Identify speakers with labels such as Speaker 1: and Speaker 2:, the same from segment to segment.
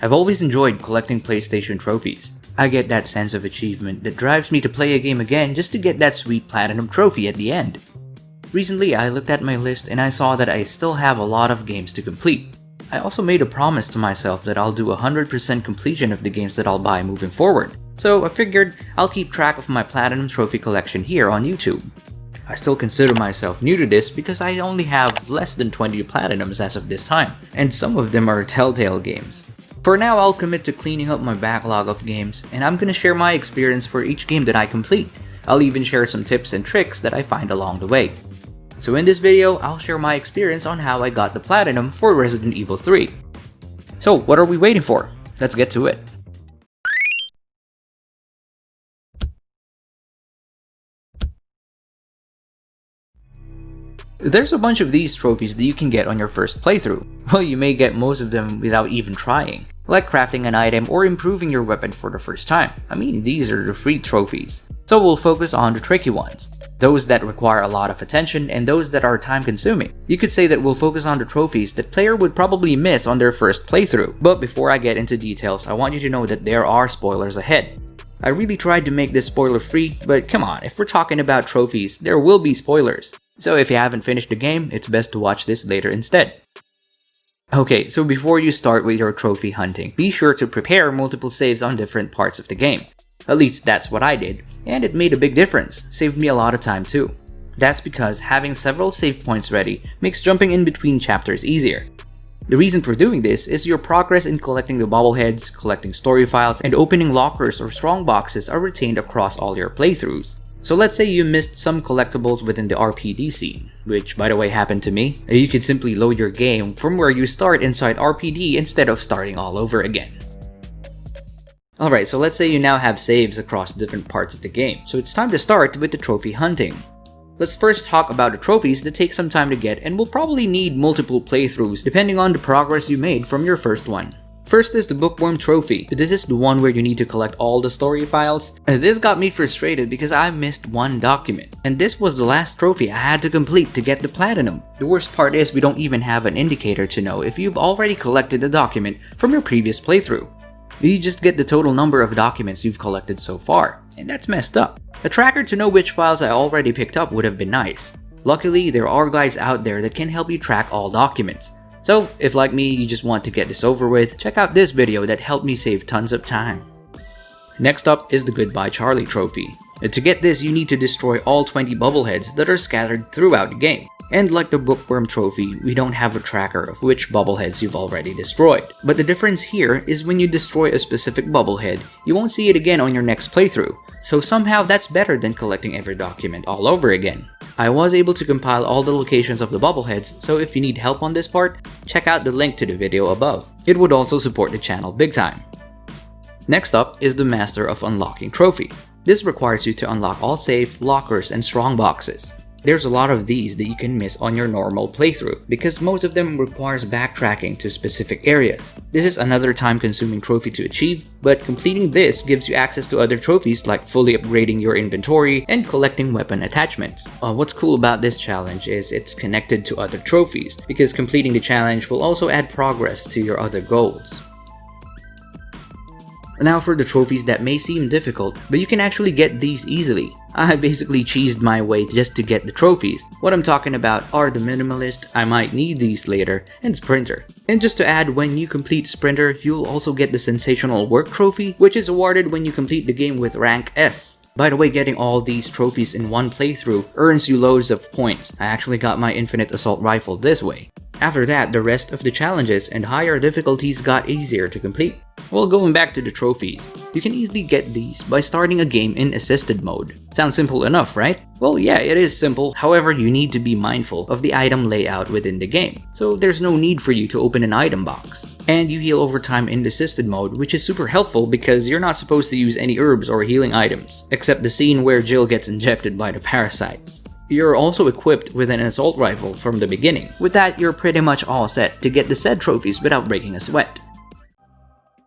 Speaker 1: I've always enjoyed collecting PlayStation trophies. I get that sense of achievement that drives me to play a game again just to get that sweet platinum trophy at the end. Recently, I looked at my list and I saw that I still have a lot of games to complete. I also made a promise to myself that I'll do 100% completion of the games that I'll buy moving forward. So I figured I'll keep track of my platinum trophy collection here on YouTube. I still consider myself new to this because I only have less than 20 platinums as of this time, and some of them are Telltale games. For now, I'll commit to cleaning up my backlog of games, and I'm gonna share my experience for each game that I complete. I'll even share some tips and tricks that I find along the way. So in this video, I'll share my experience on how I got the platinum for Resident Evil 3. So what are we waiting for? Let's get to it. There's a bunch of these trophies that you can get on your first playthrough. Well, you may get most of them without even trying, like crafting an item or improving your weapon for the first time. I mean, these are the free trophies. So we'll focus on the tricky ones, those that require a lot of attention and those that are time consuming. You could say that we'll focus on the trophies that player would probably miss on their first playthrough. But before I get into details, I want you to know that there are spoilers ahead. I really tried to make this spoiler free, but come on, if we're talking about trophies, there will be spoilers. So if you haven't finished the game, it's best to watch this later instead. Okay, so before you start with your trophy hunting, be sure to prepare multiple saves on different parts of the game. At least that's what I did, and it made a big difference, saved me a lot of time too. That's because having several save points ready makes jumping in between chapters easier. The reason for doing this is your progress in collecting the bobbleheads, collecting story files, and opening lockers or strong boxes are retained across all your playthroughs. So let's say you missed some collectibles within the RPD scene, which by the way happened to me. You could simply load your game from where you start inside RPD instead of starting all over again. Alright, so let's say you now have saves across different parts of the game, so it's time to start with the trophy hunting. Let's first talk about the trophies that take some time to get and will probably need multiple playthroughs depending on the progress you made from your first one. First is the Bookworm Trophy. This is the one where you need to collect all the story files. This got me frustrated because I missed one document, and this was the last trophy I had to complete to get the platinum. The worst part is we don't even have an indicator to know if you've already collected a document from your previous playthrough. You just get the total number of documents you've collected so far, and that's messed up. A tracker to know which files I already picked up would have been nice. Luckily, there are guides out there that can help you track all documents. So, if like me, you just want to get this over with, check out this video that helped me save tons of time. Next up is the Goodbye Charlie Trophy. To get this, you need to destroy all 20 bubbleheads that are scattered throughout the game. And like the Bookworm Trophy, we don't have a tracker of which bubbleheads you've already destroyed. But the difference here is when you destroy a specific bubblehead, you won't see it again on your next playthrough. So somehow that's better than collecting every document all over again. I was able to compile all the locations of the bubbleheads, so if you need help on this part, check out the link to the video above. It would also support the channel big time. Next up is the Master of Unlocking Trophy. This requires you to unlock all safe, lockers, and strong boxes. There's a lot of these that you can miss on your normal playthrough, because most of them requires backtracking to specific areas. This is another time-consuming trophy to achieve, but completing this gives you access to other trophies like fully upgrading your inventory and collecting weapon attachments. What's cool about this challenge is it's connected to other trophies, because completing the challenge will also add progress to your other goals. Now for the trophies that may seem difficult, but you can actually get these easily. I basically cheesed my way just to get the trophies. What I'm talking about are the Minimalist, I might need these later, and Sprinter. And just to add, when you complete Sprinter, you'll also get the Sensational Work Trophy, which is awarded when you complete the game with rank S. By the way, getting all these trophies in one playthrough earns you loads of points. I actually got my Infinite Assault Rifle this way. After that, the rest of the challenges and higher difficulties got easier to complete. Well, going back to the trophies, you can easily get these by starting a game in assisted mode. Sounds simple enough, right? Well, yeah, it is simple. However, you need to be mindful of the item layout within the game, so there's no need for you to open an item box. And you heal over time in assisted mode, which is super helpful because you're not supposed to use any herbs or healing items, except the scene where Jill gets injected by the parasites. You're also equipped with an assault rifle from the beginning. With that, you're pretty much all set to get the said trophies without breaking a sweat.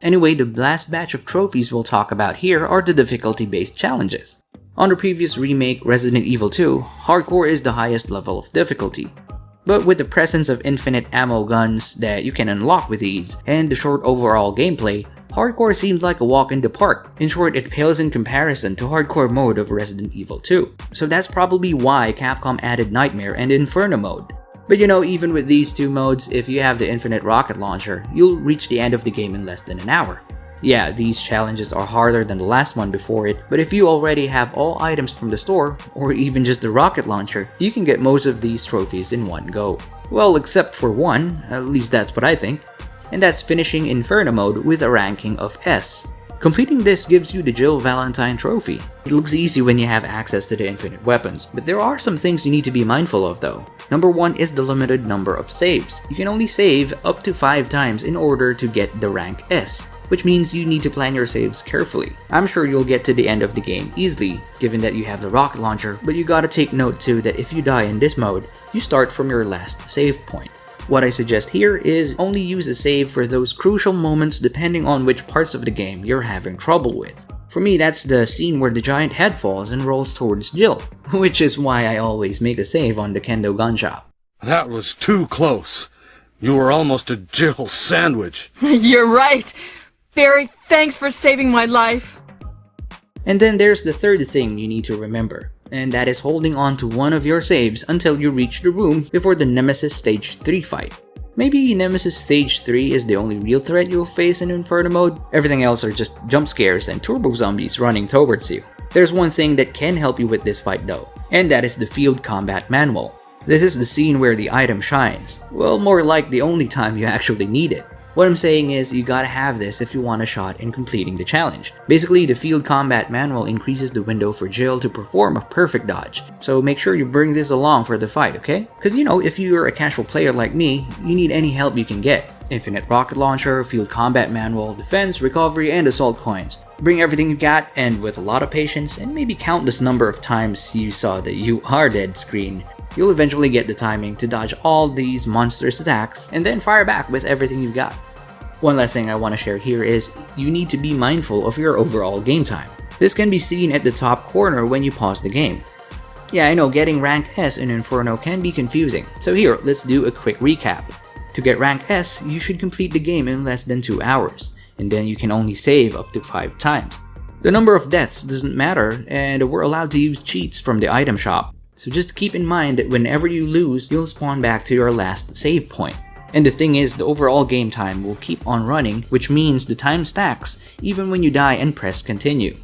Speaker 1: Anyway, the last batch of trophies we'll talk about here are the difficulty-based challenges. On the previous remake, Resident Evil 2, Hardcore is the highest level of difficulty. But with the presence of infinite ammo guns that you can unlock with ease, and the short overall gameplay, hardcore seemed like a walk in the park. In short, it pales in comparison to hardcore mode of Resident Evil 2. So that's probably why Capcom added Nightmare and Inferno mode. But you know, even with these two modes, if you have the infinite rocket launcher, you'll reach the end of the game in less than an hour. Yeah, these challenges are harder than the last one before it, but if you already have all items from the store, or even just the rocket launcher, you can get most of these trophies in one go. Well, except for one, at least that's what I think, and that's finishing Inferno mode with a ranking of S. Completing this gives you the Jill Valentine trophy. It looks easy when you have access to the infinite weapons, but there are some things you need to be mindful of though. Number 1 is the limited number of saves. You can only save up to 5 times in order to get the rank S, which means you need to plan your saves carefully. I'm sure you'll get to the end of the game easily, given that you have the rocket launcher, but you gotta take note too that if you die in this mode, you start from your last save point. What I suggest here is only use a save for those crucial moments depending on which parts of the game you're having trouble with. For me, that's the scene where the giant head falls and rolls towards Jill, which is why I always make a save on the kendo gun shop.
Speaker 2: That was too close. You were almost a Jill sandwich.
Speaker 3: You're right. Barry, thanks for saving my life.
Speaker 1: And then there's the third thing you need to remember, and that is holding on to one of your saves until you reach the room before the Nemesis Stage 3 fight. Maybe Nemesis Stage 3 is the only real threat you'll face in Inferno mode, everything else are just jump scares and turbo zombies running towards you. There's one thing that can help you with this fight though, and that is the Field Combat Manual. This is the scene where the item shines, well, more like the only time you actually need it. What I'm saying is, you gotta have this if you want a shot in completing the challenge. Basically, the Field Combat Manual increases the window for Jill to perform a perfect dodge, so make sure you bring this along for the fight, okay? Cause you know, if you're a casual player like me, you need any help you can get. Infinite rocket launcher, Field Combat Manual, defense, recovery, and assault coins. Bring everything you got, and with a lot of patience, and maybe countless number of times you saw the "you are dead" screen, you'll eventually get the timing to dodge all these monstrous attacks, and then fire back with everything you've got. One last thing I want to share here is, you need to be mindful of your overall game time. This can be seen at the top corner when you pause the game. Yeah, I know getting rank S in Inferno can be confusing, so here, let's do a quick recap. To get rank S, you should complete the game in less than 2 hours, and then you can only save up to 5 times. The number of deaths doesn't matter, and we're allowed to use cheats from the item shop. So just keep in mind that whenever you lose, you'll spawn back to your last save point. And the thing is, the overall game time will keep on running, which means the time stacks even when you die and press continue.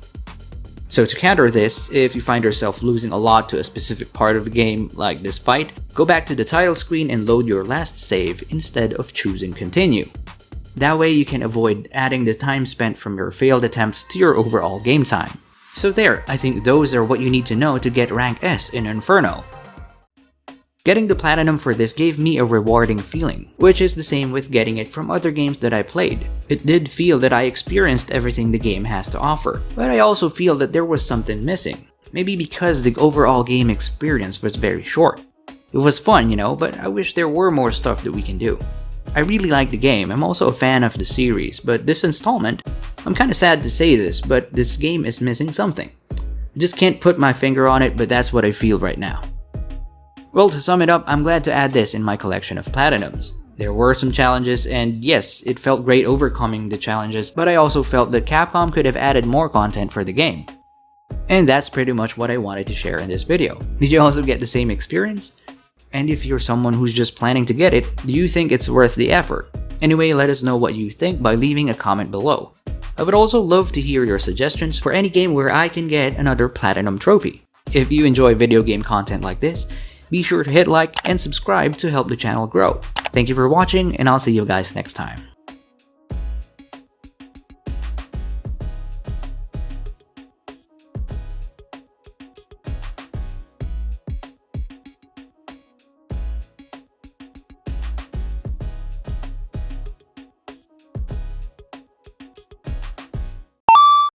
Speaker 1: So to counter this, if you find yourself losing a lot to a specific part of the game, like this fight, go back to the title screen and load your last save instead of choosing continue. That way you can avoid adding the time spent from your failed attempts to your overall game time. So there, I think those are what you need to know to get rank S in Inferno. Getting the platinum for this gave me a rewarding feeling, which is the same with getting it from other games that I played. It did feel that I experienced everything the game has to offer, but I also feel that there was something missing. Maybe because the overall game experience was very short. It was fun, you know, but I wish there were more stuff that we can do. I really like the game, I'm also a fan of the series, but this installment, I'm kinda sad to say this, but this game is missing something. I just can't put my finger on it, but that's what I feel right now. Well, to sum it up, I'm glad to add this in my collection of platinums. There were some challenges, and yes, it felt great overcoming the challenges, but I also felt that Capcom could have added more content for the game. And that's pretty much what I wanted to share in this video. Did you also get the same experience? And if you're someone who's just planning to get it, do you think it's worth the effort? Anyway, let us know what you think by leaving a comment below. I would also love to hear your suggestions for any game where I can get another platinum trophy. If you enjoy video game content like this, be sure to hit like and subscribe to help the channel grow. Thank you for watching, and I'll see you guys next time.